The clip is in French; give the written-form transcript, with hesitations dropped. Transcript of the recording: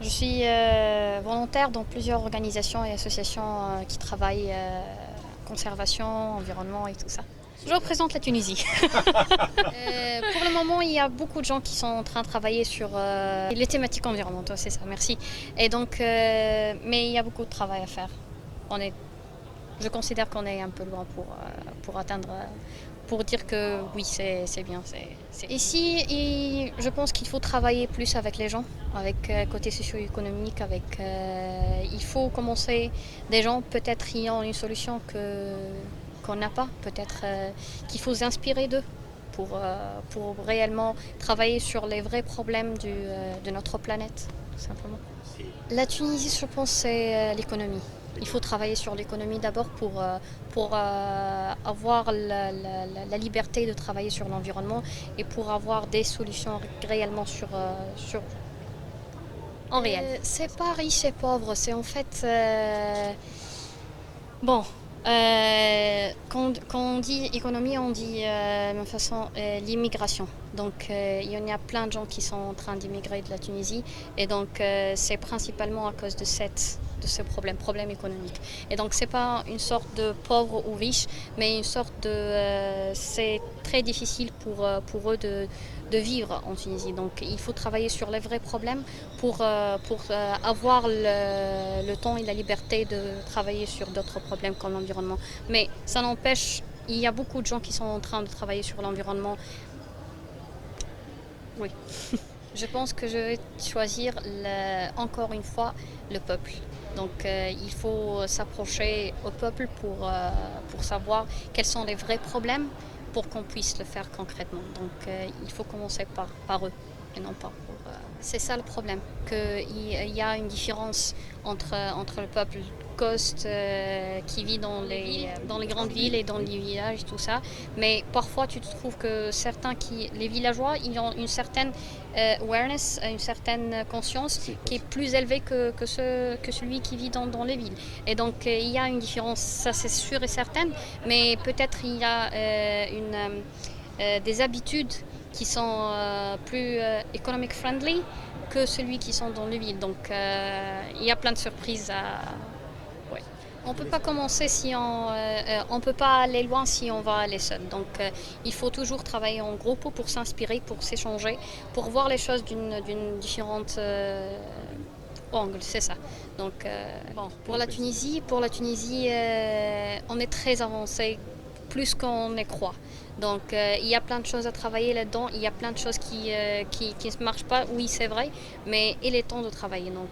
Je suis volontaire dans plusieurs organisations et associations qui travaillent conservation, environnement et tout ça. Je représente la Tunisie. Pour le moment, il y a beaucoup de gens qui sont en train de travailler sur les thématiques environnementales, c'est ça, merci. Et donc, mais il y a beaucoup de travail à faire. On est, je considère qu'on est un peu loin pour atteindre, pour dire que oui, c'est bien. Ici, je pense qu'il faut travailler plus avec les gens, avec côté socio-économique, il faut commencer des gens peut-être ayant une solution qu'on n'a pas, peut-être qu'il faut s'inspirer d'eux pour réellement travailler sur les vrais problèmes de notre planète, tout simplement. La Tunisie, je pense, c'est l'économie. Il faut travailler sur l'économie d'abord pour avoir la liberté de travailler sur l'environnement et pour avoir des solutions réellement en réel. C'est pas riche et pauvre, c'est en fait bon, quand on dit économie, on dit de toute façon l'immigration. Donc il y en a plein de gens qui sont en train d'immigrer de la Tunisie et donc c'est principalement à cause de ce problème économique. Et donc c'est pas une sorte de pauvre ou riche, mais une sorte de c'est très difficile pour eux de vivre en Tunisie. Donc il faut travailler sur les vrais problèmes pour avoir le temps et la liberté de travailler sur d'autres problèmes comme l'environnement. Mais ça n'empêche, il y a beaucoup de gens qui sont en train de travailler sur l'environnement. Oui. Je pense que je vais choisir encore une fois le peuple. Donc il faut s'approcher au peuple pour savoir quels sont les vrais problèmes pour qu'on puisse le faire concrètement. Donc il faut commencer par eux et non pas pour... C'est ça le problème, qu'il y a une différence entre le peuple coast qui vit dans les grandes villes et dans les villages, tout ça. Mais parfois, tu trouves que les villageois, ils ont une certaine awareness, une certaine conscience qui est plus élevée que celui qui vit dans les villes. Et donc, il y a une différence, ça c'est sûr et certain, mais peut-être il y a des habitudes qui sont plus economic friendly que celui qui sont dans les villes. Donc il y a plein de surprises à... Ouais. On ne peut pas commencer si on peut pas aller loin si on va aller seul. Donc il faut toujours travailler en groupe pour s'inspirer, pour s'échanger, pour voir les choses d'une différente angle, c'est ça. Donc bon, pour la Tunisie, on est très avancé, plus qu'on ne croit. Donc il y a plein de choses à travailler là-dedans, il y a plein de choses qui ne marchent pas, oui c'est vrai, mais il est temps de travailler. Donc